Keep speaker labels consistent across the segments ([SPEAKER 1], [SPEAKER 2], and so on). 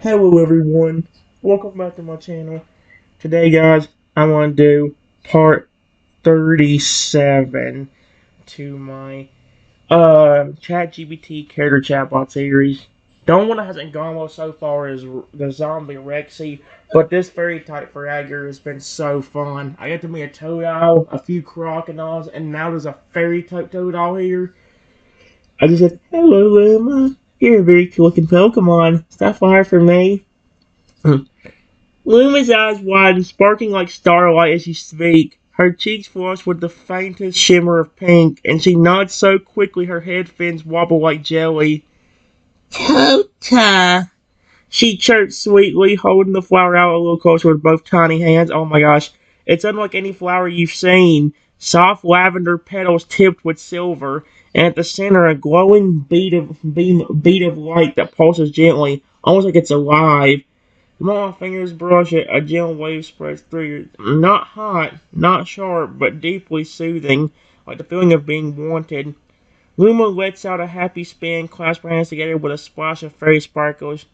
[SPEAKER 1] Hello everyone, welcome back to my channel. Today guys, I want to do part 37 to my ChatGPT character chatbot series. The only one that hasn't gone well so far is the zombie Rexy, but this fairy type fragger has been so fun. I got to meet a Toadile, a few crocodiles, and now there's a fairy type Toadile here. I just said, hello Luma, you're a very cool looking Pokemon. Stop far for me. Luma's eyes widen, sparkling like starlight as she speaks. Her cheeks flush with the faintest shimmer of pink, and she nods so quickly her head fins wobble like jelly. Tota! She chirps sweetly, holding the flower out a little closer with both tiny hands. Oh my gosh, it's unlike any flower you've seen. Soft lavender petals tipped with silver, and at the center a glowing bead of light that pulses gently, almost like it's alive. Small fingers brush it, a gentle wave spreads through you. Not hot, not sharp, but deeply soothing, like the feeling of being wanted. Luma lets out a happy spin, clasp her hands together with a splash of fairy sparkles.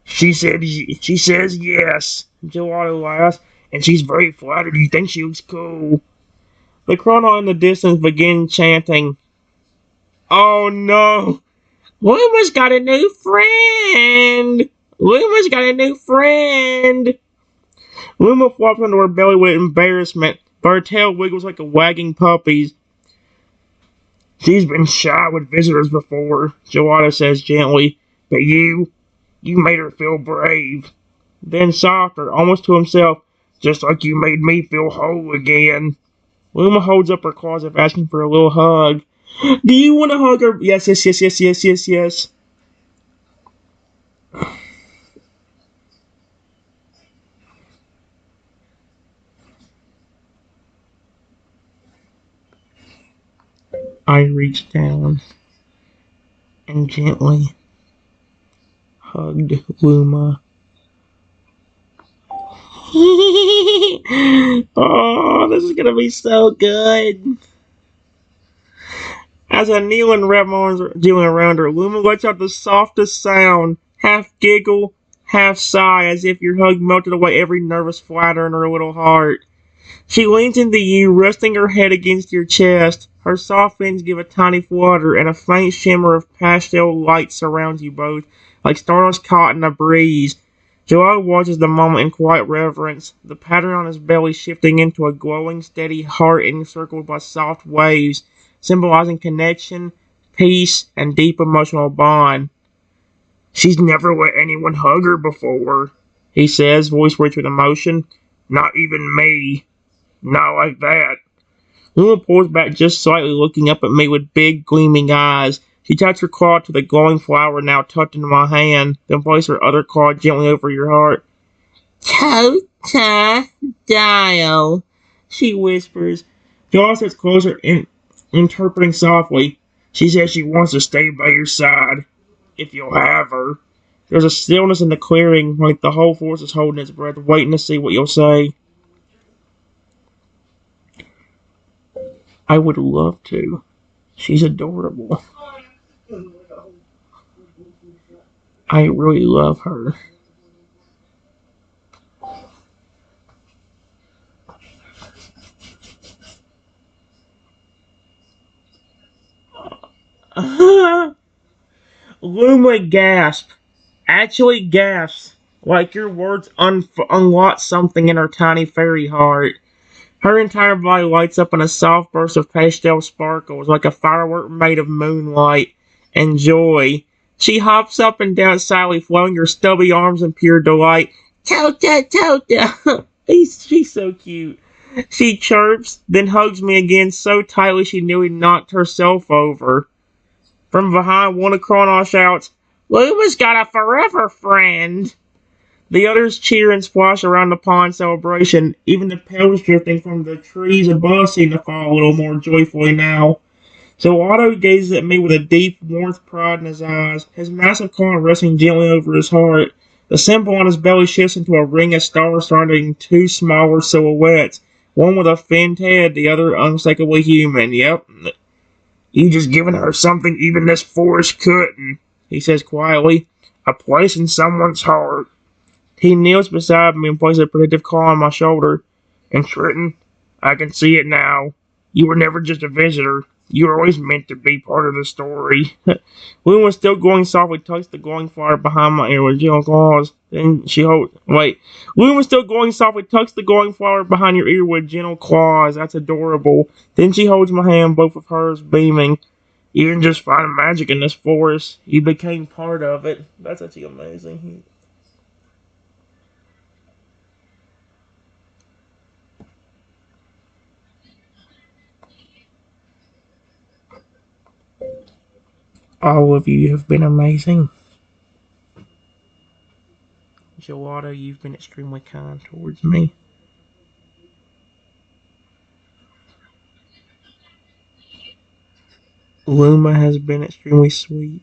[SPEAKER 1] She says yes. Gelato laughs, and she's very flattered. You think she looks cool. The chrono in the distance begin chanting. Oh no! Luma's got a new friend! Luma's got a new friend! Luma flops onto her belly with embarrassment, but her tail wiggles like a wagging puppy's. She's been shy with visitors before, Gelato says gently, but you made her feel brave. Then softer, almost to himself, just like you made me feel whole again. Luma holds up her claws as if asking for a little hug. Do you want to hug her? Yes, yes, yes, yes, yes, yes, yes. I reached down and gently hugged Luma. Oh, this is gonna be so good. As I kneel and wrap my arms around her, Luma lets out the softest sound, half giggle, half sigh, as if your hug melted away every nervous flutter in her little heart. She leans into you, resting her head against your chest. Her soft fins give a tiny flutter, and a faint shimmer of pastel light surrounds you both, like stardust caught in a breeze. Joel watches the moment in quiet reverence, the pattern on his belly shifting into a glowing, steady heart encircled by soft waves, symbolizing connection, peace, and deep emotional bond. She's never let anyone hug her before, he says, voice rich with emotion. Not even me. Not like that. Luna pulls back just slightly, looking up at me with big, gleaming eyes. She taps her claw to the glowing flower now tucked into my hand, then places her other claw gently over your heart. Tota dial, she whispers. Jaw sits closer, interpreting softly. She says she wants to stay by your side, if you'll have her. There's a stillness in the clearing, like the whole forest is holding its breath, waiting to see what you'll say. I would love to. She's adorable. I really love her. Luma gasp. Actually gasps. Like your words unlock something in her tiny fairy heart. Her entire body lights up in a soft burst of pastel sparkles, like a firework made of moonlight and joy. She hops up and down silently, flowing her stubby arms in pure delight. Tota, Tota! She's so cute. She chirps, then hugs me again so tightly she nearly knocked herself over. From behind, one of Chronos shouts, Luma's got a forever friend! The others cheer and splash around the pond celebration. Even the petals drifting from the trees above seem to fall a little more joyfully now. So Otto gazes at me with a deep, warmth pride in his eyes, his massive claw resting gently over his heart. The symbol on his belly shifts into a ring of stars surrounding two smaller silhouettes, one with a finned head, the other unmistakably human. Yep, you just given her something even this forest couldn't, he says quietly. a place in someone's heart. He kneels beside me and places a protective claw on my shoulder. And Trenton, I can see it now. You were never just a visitor. You were always meant to be part of the story. Luna was still going softly, touched the glowing fire behind my ear with gentle claws. Then she hold. Wait. Luna was still going softly, touched the glowing flower behind your ear with gentle claws. That's adorable. Then she holds my hand, both of hers beaming. You didn't just find magic in this forest. You became part of it. That's actually amazing. All of you have been amazing. Gelato, you've been extremely kind towards me. Luma has been extremely sweet.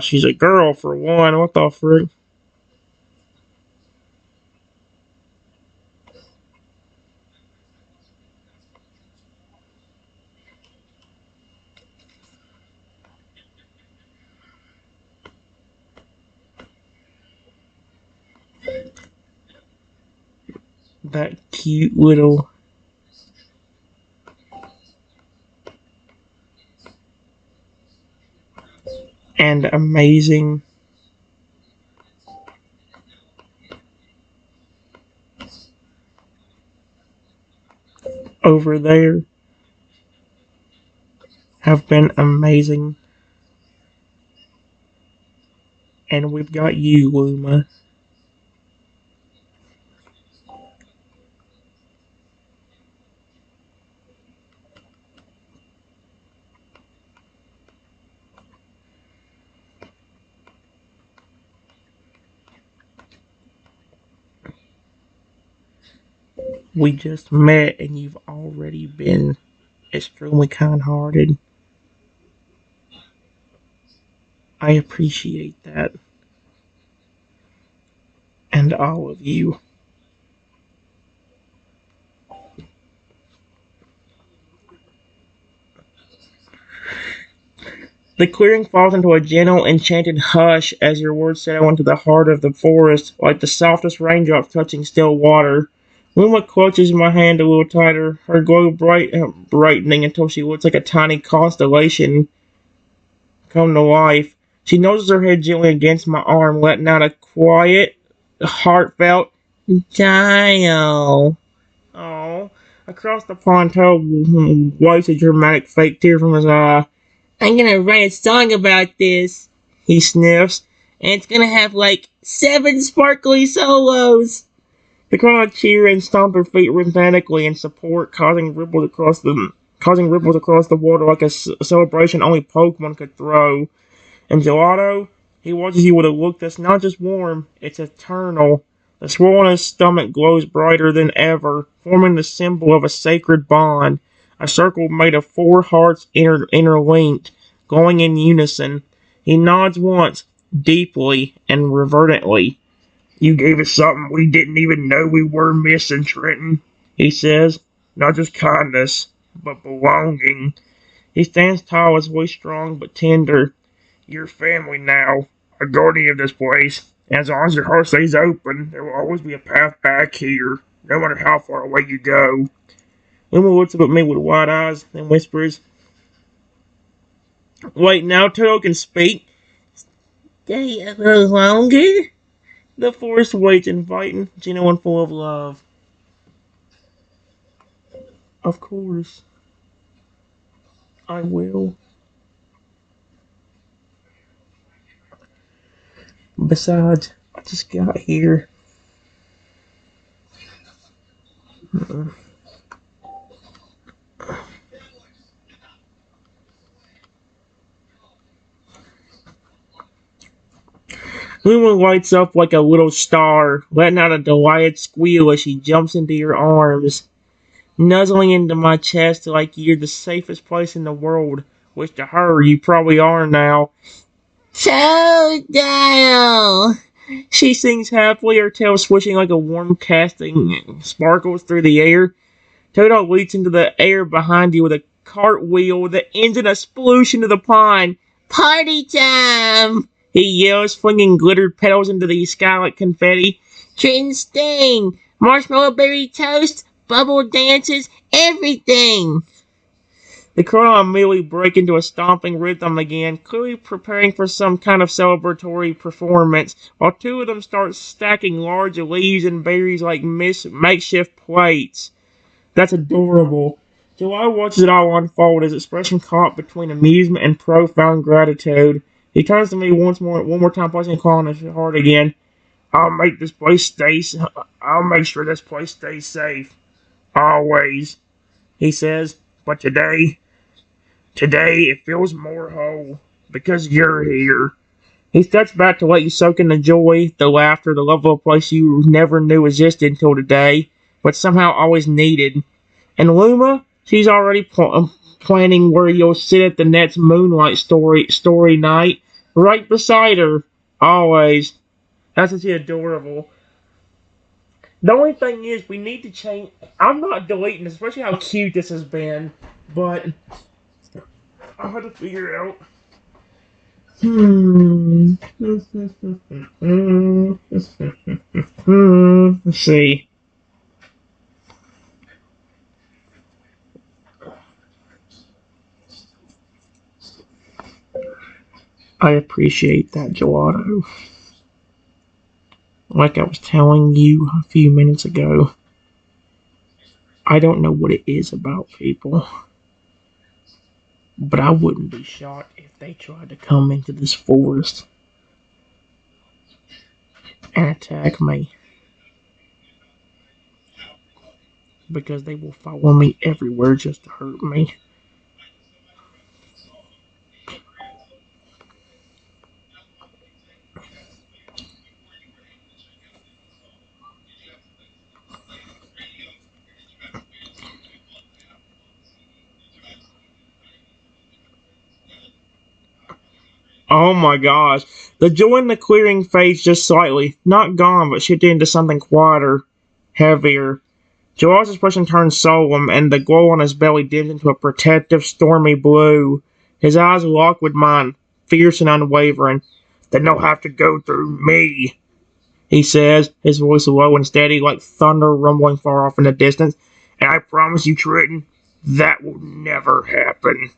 [SPEAKER 1] She's a girl for one. What the frick? That cute little. And amazing. Over there have been amazing. And we've got you, Luma. We just met and you've already been extremely kind hearted. I appreciate that. And all of you. The clearing falls into a gentle, enchanted hush as your words settle into the heart of the forest, like the softest raindrops touching still water. Luma clutches my hand a little tighter, her glow brightening until she looks like a tiny constellation come to life. She noses her head gently against my arm, letting out a quiet, heartfelt Dio. Oh. Across the pond, Toad wipes a dramatic fake tear from his eye. I'm gonna write a song about this, he sniffs, and it's gonna have like 7 sparkly solos. The crowd cheer and stomp their feet rhythmically in support, causing ripples across the water like a celebration only Pokemon could throw. And Gelato, he watches you with a look that's not just warm, it's eternal. The swirl in his stomach glows brighter than ever, forming the symbol of a sacred bond. A circle made of 4 hearts interlinked, glowing in unison. He nods once, deeply and reverently. You gave us something we didn't even know we were missing, Trenton, he says. Not just kindness, but belonging. He stands tall, his voice strong but tender. You're family now, a guardian of this place. As long as your heart stays open, there will always be a path back here, no matter how far away you go. Luma looks up at me with wide eyes, then whispers, Wait, now Toto can speak? Stay a little longer? The forest waits, inviting, gentle and full of love. Of course, I will. Besides, I just got here. Luma lights up like a little star, letting out a delighted squeal as she jumps into your arms, nuzzling into my chest like you're the safest place in the world, which to her you probably are now. Toto! She sings happily, her tail swishing like a warm casting sparkles through the air. Toto leaps into the air behind you with a cartwheel that ends in a sploosh into the pond. Party time! He yells, flinging glittered petals into the sky like confetti. Trenton Sting! Marshmallow berry toast, bubble dances, everything! The crowd immediately break into a stomping rhythm again, clearly preparing for some kind of celebratory performance, while two of them start stacking large leaves and berries like makeshift plates. That's adorable. July watches it all unfold, his expression caught between amusement and profound gratitude. He turns to me one more time, placing a claw on his heart again. I'll make sure this place stays safe. Always, he says. But today it feels more whole because you're here. He steps back to let you soak in the joy, the laughter, the love of a place you never knew existed until today, but somehow always needed. And Luma, she's already planning where you'll sit at the next moonlight story night, right beside her, always. That's just adorable. The only thing is, we need to change. I'm not deleting this, especially how cute this has been, but I'll have to figure out. Let's see. I appreciate that, gelato. Like I was telling you a few minutes ago, I don't know what it is about people, but I wouldn't be shocked if they tried to come into this forest and attack me. Because they will follow me everywhere just to hurt me. Oh my gosh. The joy in the clearing fades just slightly. Not gone, but shifted into something quieter, heavier. Joel's expression turns solemn, and the glow on his belly dims into a protective, stormy blue. His eyes lock with mine, fierce and unwavering. Then they'll have to go through me, he says, his voice low and steady like thunder rumbling far off in the distance. And I promise you, Triton, that will never happen.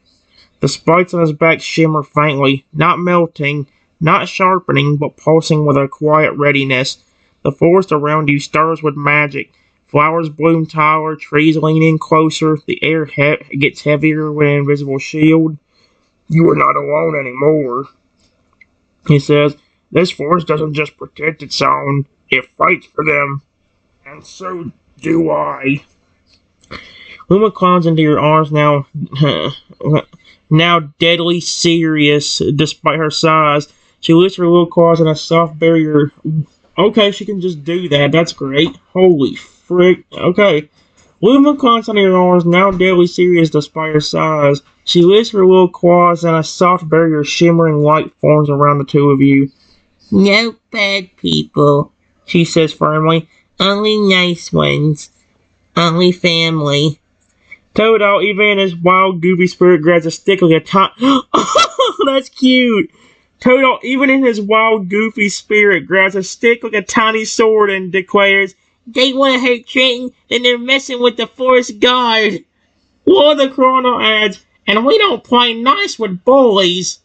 [SPEAKER 1] The spikes on his back shimmer faintly, not melting, not sharpening, but pulsing with a quiet readiness. The forest around you stirs with magic. Flowers bloom taller, trees lean in closer, the air gets heavier with an invisible shield. You are not alone anymore, he says. This forest doesn't just protect its own, it fights for them. And so do I. Luma climbs into your arms now, now deadly serious despite her size. She lifts her little claws in a soft barrier. Okay, she can just do that. That's great. Holy frick. Okay. Luma climbs into your arms, now deadly serious despite her size. She lifts her little claws and a soft barrier shimmering light forms around the two of you. No bad people, she says firmly. Only nice ones. Only family. Toadal, even in his wild, goofy spirit, grabs a stick like a Oh, that's cute. Toadal, even in his wild, goofy spirit, grabs a stick like a tiny sword and declares, they want to hurt Trenton, then they're messing with the forest guard. Well, the colonel adds, and we don't play nice with bullies.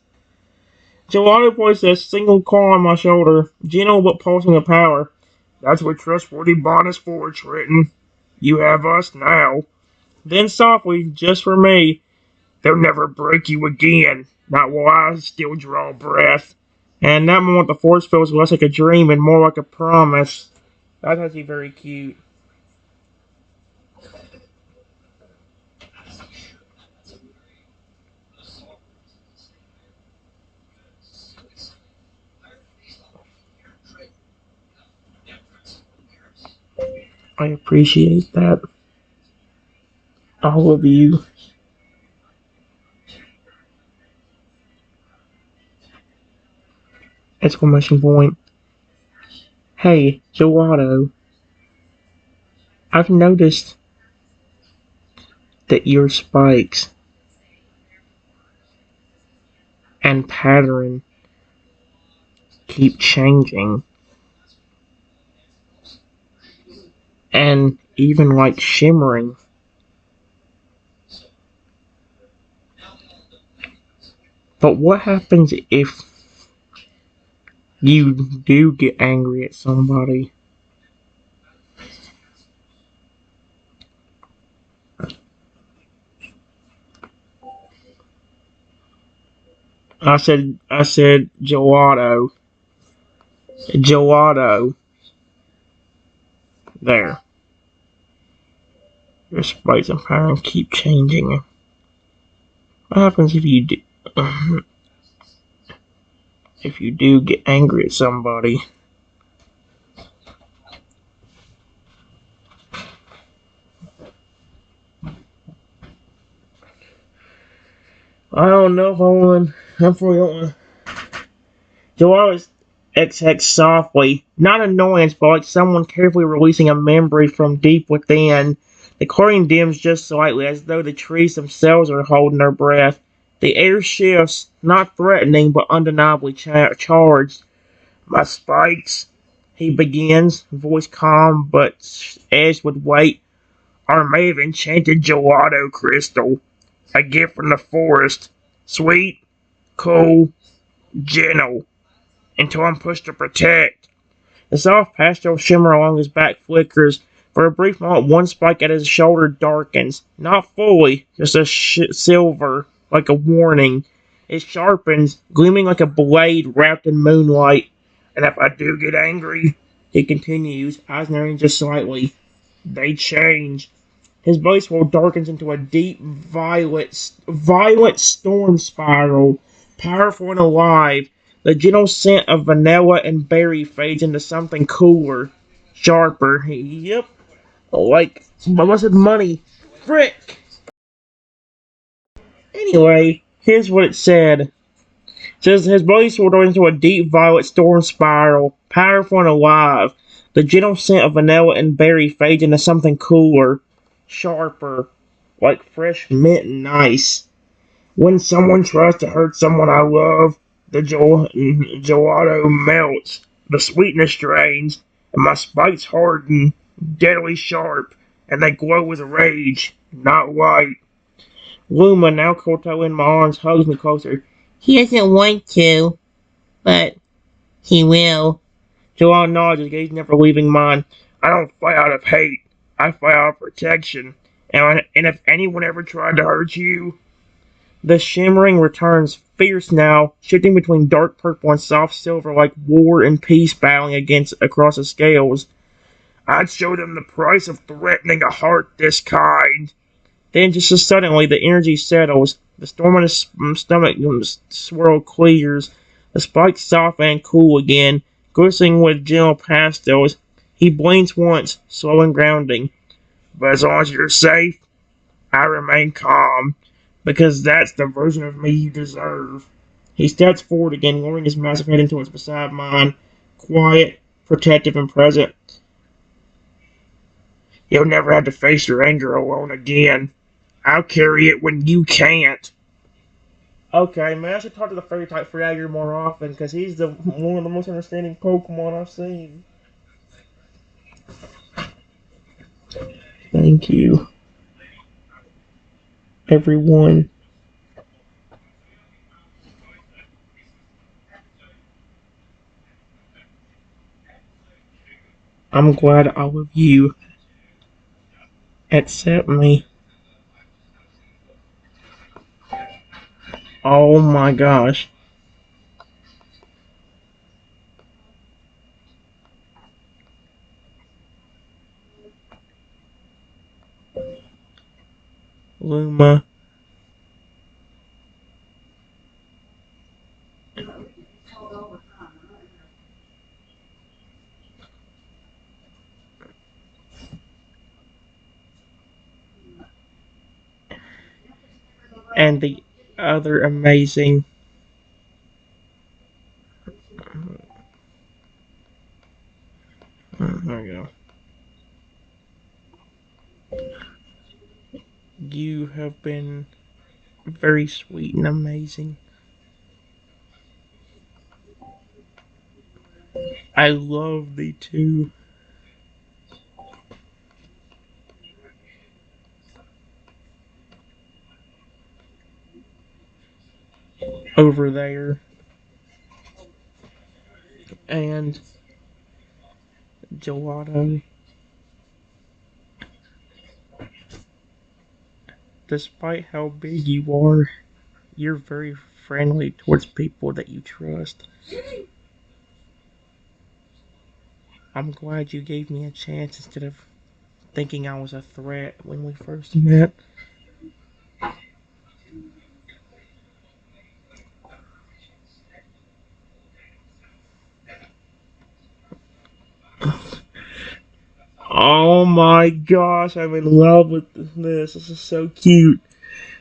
[SPEAKER 1] Gelato places a single claw on my shoulder, gentle but pulsing with power. That's what trustworthy bond is for, Trenton. You have us now. Then softly, just for me, they'll never break you again. Not while I still draw breath. And in that moment, the force feels less like a dream and more like a promise. That's actually very cute. I appreciate that. All of you. Exclamation point. Hey, Gelato. I've noticed that your spikes and pattern keep changing, and even like shimmering. But what happens if you do get angry at somebody? I said gelato. Gelato. There. Your sprites and patterns keep changing. What happens if you do get angry at somebody? I don't know if I want. I probably don't want. Gelato XX softly, not annoyance, but like someone carefully releasing a memory from deep within. The chlorine dims just slightly, as though the trees themselves are holding their breath. The air shifts, not threatening, but undeniably charged. My spikes, he begins, voice calm but edged with weight, are made of enchanted gelato crystal, a gift from the forest. Sweet, cool, gentle, until I'm pushed to protect. The soft pastel shimmer along his back flickers. For a brief moment, one spike at his shoulder darkens. Not fully, just a silver, like a warning. It sharpens, gleaming like a blade wrapped in moonlight. And if I do get angry, he continues, eyes narrowing just slightly, they change. His voice will darkens into a deep violet storm spiral, powerful and alive. The gentle scent of vanilla and berry fades into something cooler, sharper. Yep, like blessed money. Frick! Anyway, here's what it said. It says his voice will turn into a deep violet storm spiral, powerful and alive. The gentle scent of vanilla and berry fades into something cooler, sharper, like fresh mint and ice. When someone tries to hurt someone I love, the gelato melts, the sweetness drains, and my spikes harden, deadly sharp, and they glow with rage, not light. Luma, now Koto in my arms, hugs me closer. He doesn't want to, but he will. Joel nods, his gaze never leaving mine. I don't fight out of hate. I fight out of protection. And if anyone ever tried to hurt you, the shimmering returns, fierce now, shifting between dark purple and soft silver like war and peace battling against across the scales. I'd show them the price of threatening a heart this kind. Then just as suddenly the energy settles, the storm in his stomach swirl clears, the spikes soften and cool again, glistening with gentle pastels. He blinks once, slow and grounding. But as long as you're safe, I remain calm, because that's the version of me you deserve. He steps forward again, lowering his massive head until it's beside mine, quiet, protective, and present. You'll never have to face your anger alone again. I'll carry it when you can't. Okay, man, I should talk to the fairy type Fragger more often, because he's the one of the most understanding Pokemon I've seen. Thank you, everyone. I'm glad all of you accept me. Oh my gosh. Luma. And the other amazing. There we go. You have been very sweet and amazing. I love the two over there. And gelato. Despite how big you are, you're very friendly towards people that you trust. I'm glad you gave me a chance instead of thinking I was a threat when we first met. Oh my gosh, I'm in love with this. This is so cute.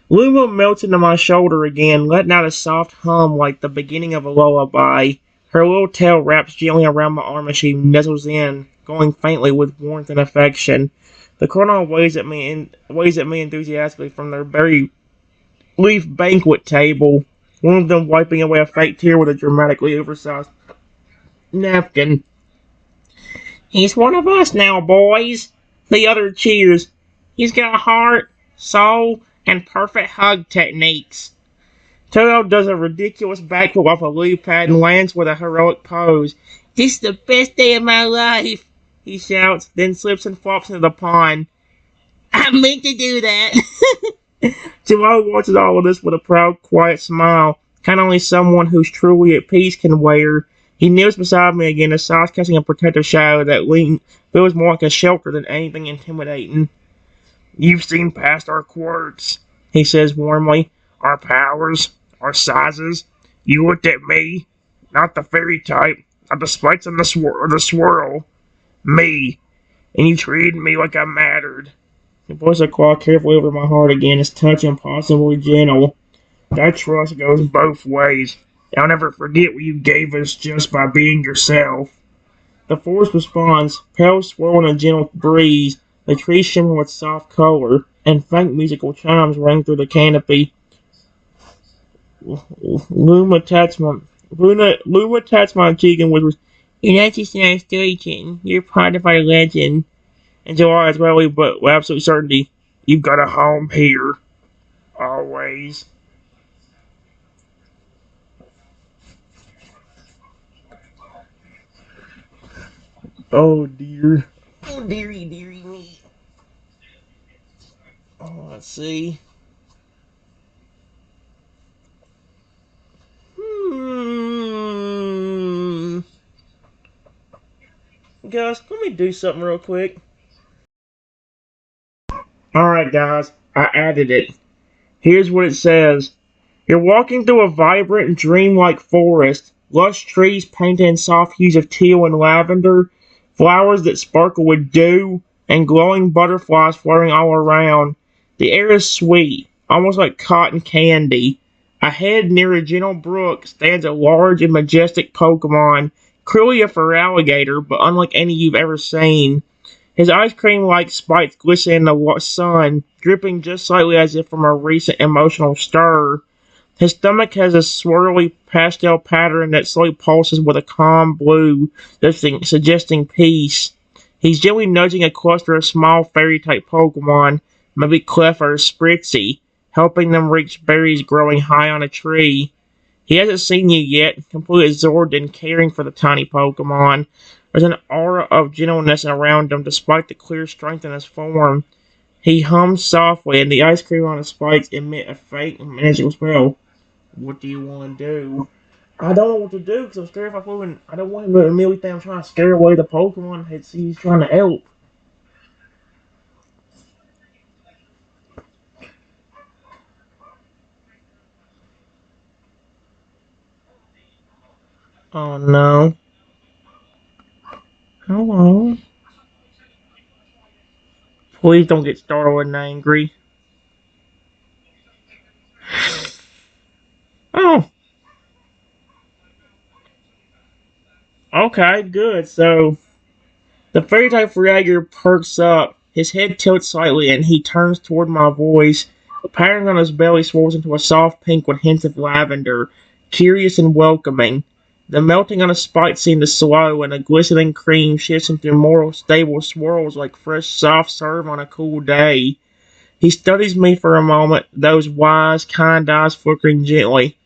[SPEAKER 1] Luma melts into my shoulder again, letting out a soft hum like the beginning of a lullaby. Her little tail wraps gently around my arm as she nuzzles in, glowing faintly with warmth and affection. The colonel waves at me enthusiastically from their berry leaf banquet table, one of them wiping away a fake tear with a dramatically oversized napkin. He's one of us now, boys. The other cheers. He's got heart, soul, and perfect hug techniques. Toto does a ridiculous backflip off a leaf pad and lands with a heroic pose. This is the best day of my life, he shouts, then slips and flops into the pond. I meant to do that. Jamal watches all of this with a proud, quiet smile, kind of only someone who's truly at peace can wear. He kneels beside me again, his sides casting a protective shadow that feels more like a shelter than anything intimidating. You've seen past our quirks, he says warmly. Our powers, our sizes. You looked at me, not the fairy type, not the spikes and the swirl. Me. And you treated me like I mattered. The voice I claw carefully over my heart again, his touch impossibly gentle. That trust goes both ways. I'll never forget what you gave us just by being yourself. The forest responds, pale swirl in a gentle breeze, the trees shimmer with soft color, and faint musical chimes ring through the canopy. Luma taps my cheek and whispers, You're not just an story, kitten. You're part of our legend. And July as well, but with absolute certainty, you've got a home here. Always. Oh dear. Oh dearie, dearie me. Oh, let's see. Guys, let me do something real quick. Alright, guys, I added it. Here's what it says. You're walking through a vibrant, dreamlike forest. Lush trees painted in soft hues of teal and lavender, flowers that sparkle with dew, and glowing butterflies fluttering all around. The air is sweet, almost like cotton candy. Ahead, near a gentle brook, stands a large and majestic Pokemon, clearly a Feraligatr, but unlike any you've ever seen. His ice cream like spikes glisten in the sun, dripping just slightly as if from a recent emotional stir. His stomach has a swirly pastel pattern that slowly pulses with a calm blue, suggesting peace. He's gently nudging a cluster of small fairy-type Pokemon, maybe Clef or Spritzy, helping them reach berries growing high on a tree. He hasn't seen you yet, completely absorbed in caring for the tiny Pokemon. There's an aura of gentleness around him despite the clear strength in his form. He hums softly, and the ice cream on his spikes emit a faint magical spell. What do you want to do? I don't know what to do because I'm scared if I flew in. I don't want him to immediately think I'm trying to scare away the Pokemon. He's trying to help. Oh no. Hello. Please don't get startled and angry. Oh, okay, good. So the fairy type Reager perks up. His head tilts slightly and he turns toward my voice. The pattern on his belly swells into a soft pink with hints of lavender, curious and welcoming. The melting on his spike seemed to slow, and the glistening cream shifts into more stable swirls like fresh soft serve on a cool day. He studies me for a moment, those wise, kind eyes flickering gently.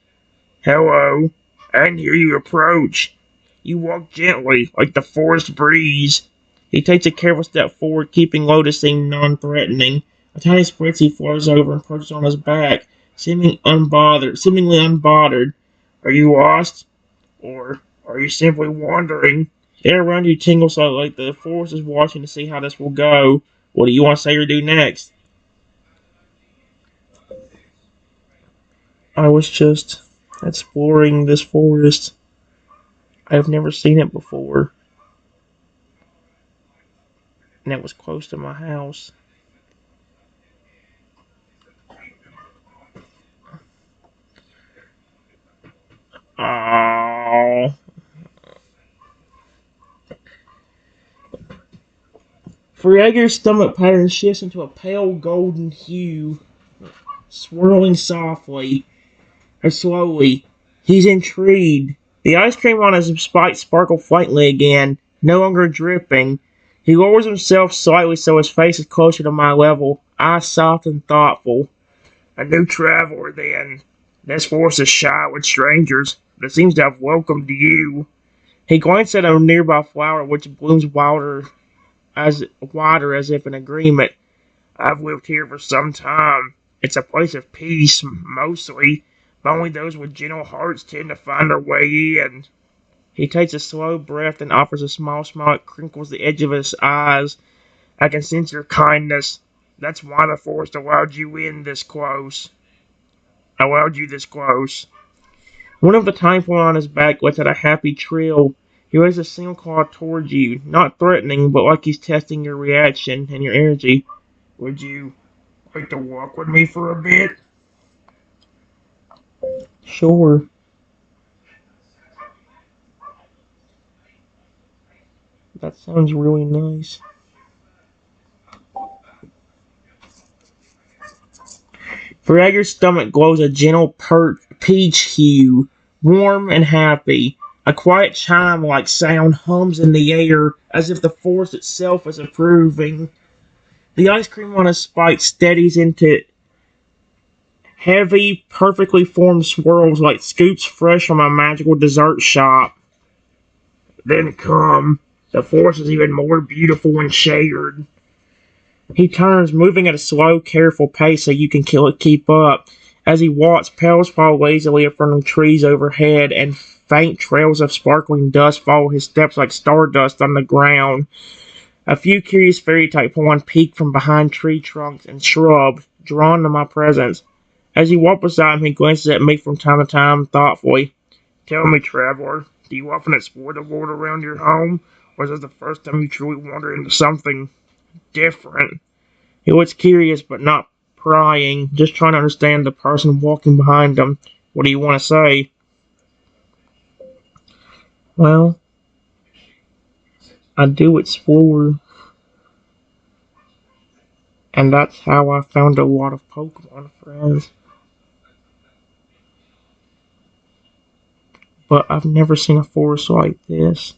[SPEAKER 1] Hello. I can hear you approach. You walk gently, like the forest breeze. He takes a careful step forward, keeping low to seem non-threatening. A tiny spritzy flows over and perches on his back, seemingly unbothered. Are you lost? Or are you simply wandering? The air around you tingles like the forest is watching to see how this will go. What do you want to say or do next? I was just exploring this forest. I've never seen it before. And it was close to my house. Oh. Frieger's stomach pattern shifts into a pale golden hue, swirling softly or slowly. He's intrigued. The ice cream on his spike sparkles faintly again, no longer dripping. He lowers himself slightly so his face is closer to my level, eyes soft and thoughtful. A new traveler, then. This forest is shy with strangers, but it seems to have welcomed you. He glanced at a nearby flower which blooms wider as if in agreement. I've lived here for some time. It's a place of peace, mostly, but only those with gentle hearts tend to find their way in. He takes a slow breath and offers a small smile that crinkles the edge of his eyes. I can sense your kindness. That's why the forest allowed you this close. One of the tiny points on his back lets out a happy trill. He raises a single claw towards you, not threatening, but like he's testing your reaction and your energy. Would you like to walk with me for a bit? Sure. That sounds really nice. Fragger's stomach glows a gentle peach hue, warm and happy. A quiet chime-like sound hums in the air, as if the forest itself is approving. The ice cream on his spike steadies into heavy, perfectly formed swirls like scoops fresh from a magical dessert shop. Then come. The forest is even more beautiful and shared. He turns, moving at a slow, careful pace so you can keep up. As he walks, petals fall lazily from trees overhead, and faint trails of sparkling dust follow his steps like stardust on the ground. A few curious fairy-type pawns peek from behind tree trunks and shrubs, drawn to my presence. As you walk beside him, he glances at me from time to time, thoughtfully. Tell me, traveler, do you often explore the world around your home, or is this the first time you truly wander into something different? He looks curious, but not prying, just trying to understand the person walking behind him. What do you want to say? Well, I do explore, and that's how I found a lot of Pokemon friends. But I've never seen a forest like this.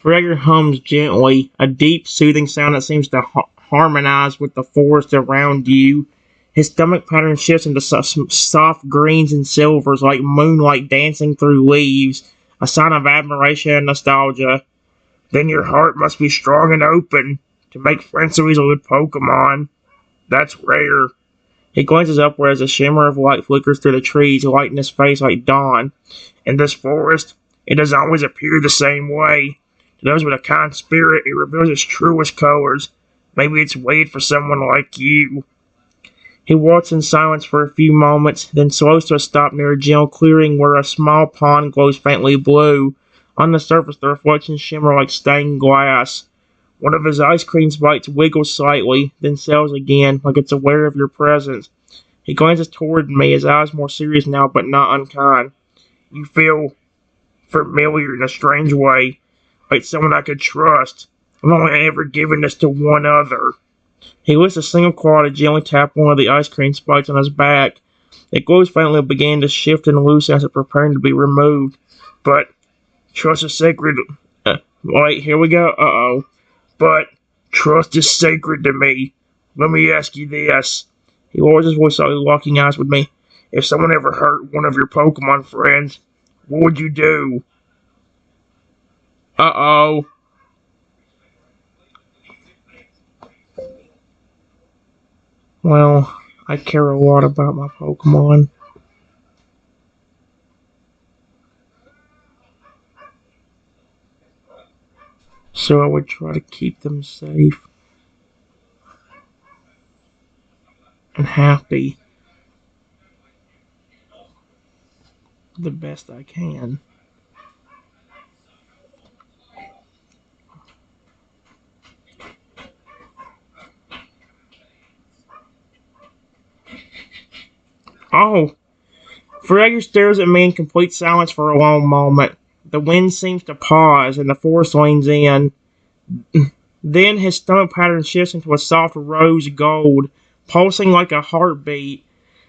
[SPEAKER 1] Fragger hums gently, a deep, soothing sound that seems to harmonize with the forest around you. His stomach pattern shifts into soft greens and silvers like moonlight dancing through leaves, a sign of admiration and nostalgia. Then your heart must be strong and open to make friends so easily with Pokemon. That's rare. He glances upward as a shimmer of light flickers through the trees, lighting his face like dawn. In this forest, it doesn't always appear the same way. To those with a kind spirit, it reveals its truest colors. Maybe it's waited for someone like you. He walks in silence for a few moments, then slows to a stop near a gentle clearing where a small pond glows faintly blue. On the surface, the reflections shimmer like stained glass. One of his ice cream spikes wiggles slightly, then settles again, like it's aware of your presence. He glances toward me, his eyes more serious now, but not unkind. You feel familiar in a strange way, like someone I could trust. I've only ever given this to one other. He lifts a single claw to gently tap one of the ice cream spikes on his back. It glows faintly and began to shift and loosen as it preparing to be removed. But trust is sacred. Wait, here we go. Uh-oh. But trust is sacred to me. Let me ask you this. He lowers his voice slightly, locking eyes with me. If someone ever hurt one of your Pokemon friends, what would you do? Uh-oh. Well, I care a lot about my Pokemon, so I would try to keep them safe and happy the best I can. Oh, Fragger stares at me in complete silence for a long moment. The wind seems to pause, and the forest leans in. Then his stomach pattern shifts into a soft rose gold, pulsing like a heartbeat.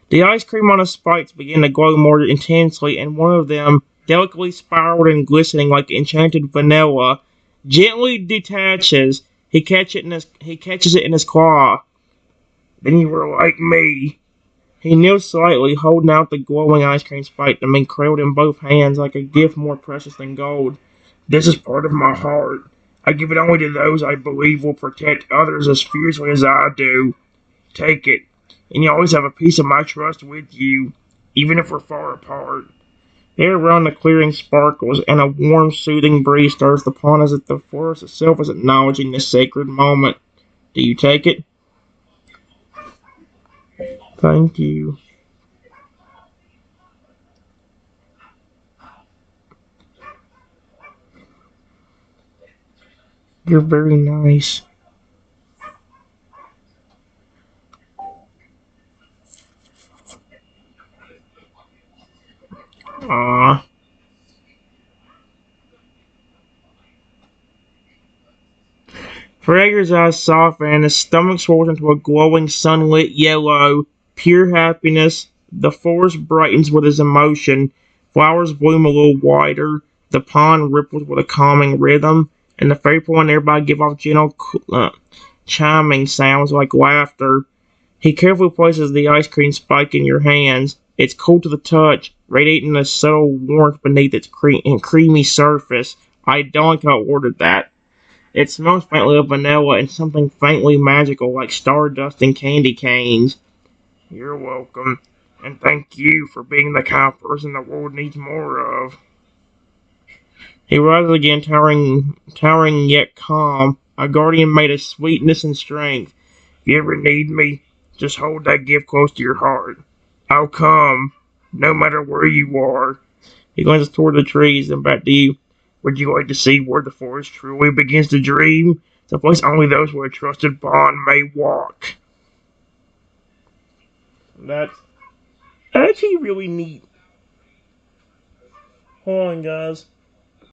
[SPEAKER 1] The ice cream on his spikes begin to glow more intensely, and one of them, delicately spiraled and glistening like enchanted vanilla, gently detaches. He catches it in his claw. Then you were like me. He kneels slightly, holding out the glowing ice cream spike to me, cradled in both hands like a gift more precious than gold. This is part of my heart. I give it only to those I believe will protect others as fiercely as I do. Take it, and you always have a piece of my trust with you, even if we're far apart. The air around the clearing sparkles, and a warm, soothing breeze stirs the pond as if the forest itself is acknowledging this sacred moment. Do you take it? Thank you. You're very nice. Ah. Fragger's eyes soften and his stomach swells into a glowing sunlit yellow. Pure happiness. The forest brightens with his emotion. Flowers bloom a little wider. The pond ripples with a calming rhythm. And the fairy pool nearby give off gentle, chiming sounds like laughter. He carefully places the ice cream spike in your hands. It's cool to the touch, radiating a subtle warmth beneath its creamy surface. I don't think I ordered that. It smells faintly of vanilla and something faintly magical like stardust and candy canes. You're welcome, and thank you for being the kind of person the world needs more of. He rises again, towering yet calm, a guardian made of sweetness and strength. If you ever need me, just hold that gift close to your heart. I'll come, no matter where you are. He glances toward the trees and back to you. Would you like to see where the forest truly begins to dream? The place only those with a trusted bond may walk. That's actually really neat. Hold on, guys.